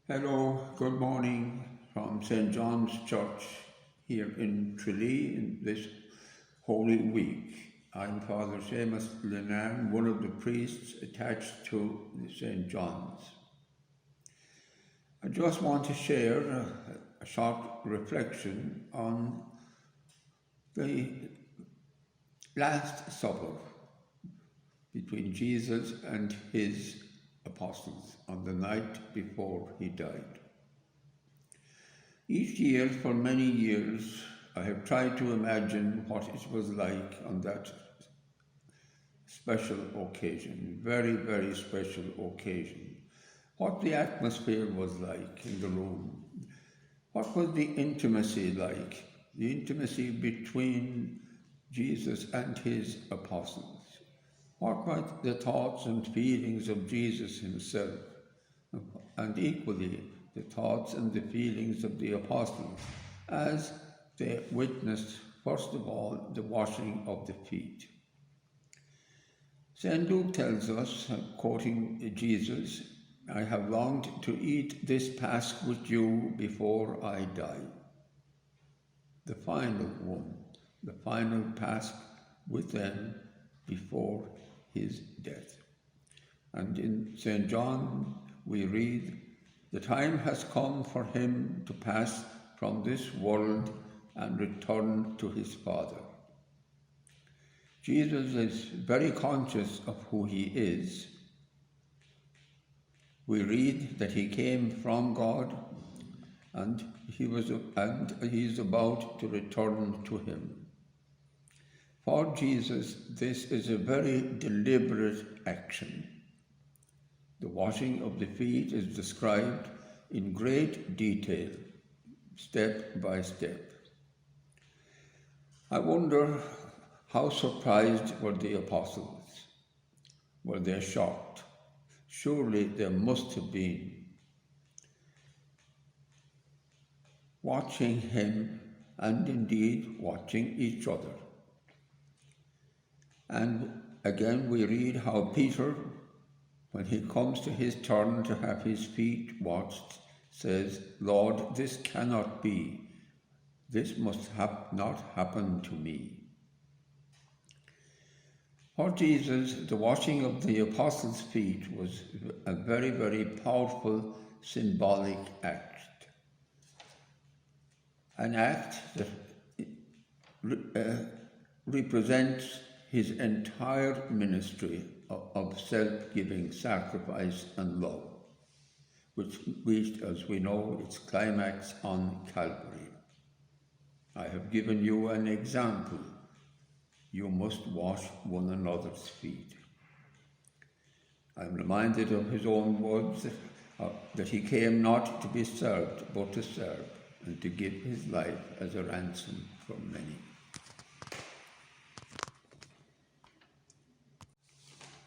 Hello, good morning from St. John's Church here in Tralee in this Holy Week. I'm Father Seamus, one of the priests attached to St. John's. I just want to share a short reflection on the Last Supper between Jesus and his apostles on the night before he died. Each year, for many years, I have tried to imagine what it was like on that special occasion, very, very special occasion. What the atmosphere was like in the room. What was the intimacy like? The intimacy between Jesus and his apostles. What were the thoughts and feelings of Jesus himself, and equally the thoughts and the feelings of the apostles as they witnessed, first of all, the washing of the feet. St. Luke tells us, quoting Jesus, "I have longed to eat this Pasch with you before I die." The final one, the final Pasch with them before his death. And in St. John we read, "The time has come for him to pass from this world and return to his Father." Jesus is very conscious of who he is. We read that he came from God and he is about to return to him. For Jesus, this is a very deliberate action. The washing of the feet is described in great detail, step by step. I wonder how surprised were the apostles? Were they shocked? Surely there must have been. Watching him and indeed watching each other. And again we read how Peter, when he comes to his turn to have his feet washed, says, "Lord, this cannot be. This must not happen to me." For Jesus, the washing of the apostles' feet was a very, very powerful symbolic act. An act that represents his entire ministry of self-giving sacrifice and love, which reached, as we know, its climax on Calvary. "I have given you an example. You must wash one another's feet." I'm reminded of his own words that he came not to be served, but to serve, and to give his life as a ransom for many.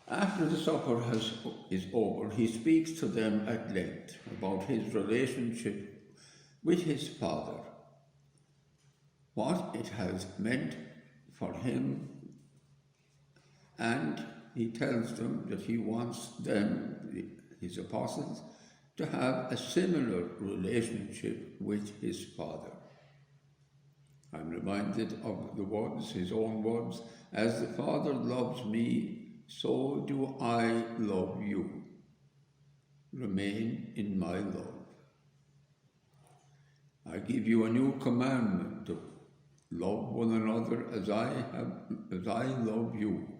After the supper is over, he speaks to them at length about his relationship with his Father, what it has meant for him, and he tells them that he wants them, his apostles, to have a similar relationship with his Father. I'm reminded of the words, his own words, "As the Father loves me, so do I love you. Remain in my love. I give you a new commandment to love one another as I love you.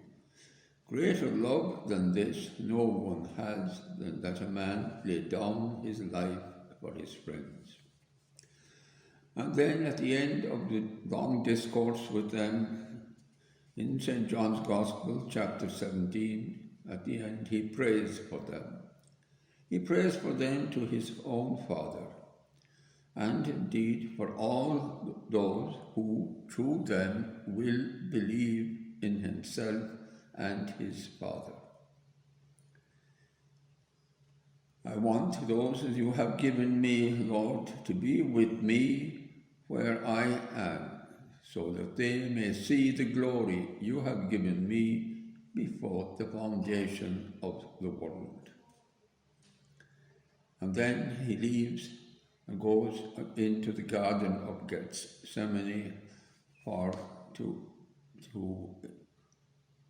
Greater love than this no one has, than that a man lay down his life for his friends." And then at the end of the long discourse with them, in St. John's Gospel, chapter 17, at the end, he prays for them. He prays for them to his own Father, and indeed for all those who, through them, will believe in himself and his Father. "I want those as you have given me, Lord, to be with me where I am, so that they may see the glory you have given me before the foundation of the world." And then he leaves and goes into the Garden of Gethsemane to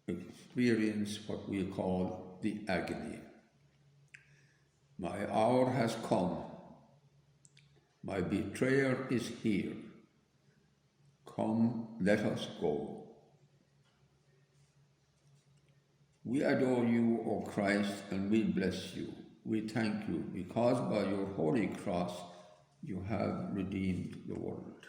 experience what we call the agony. My hour has come. My betrayer is here. Come, let us go. We adore you, O Christ, and we bless you. We thank you because by your holy cross you have redeemed the world.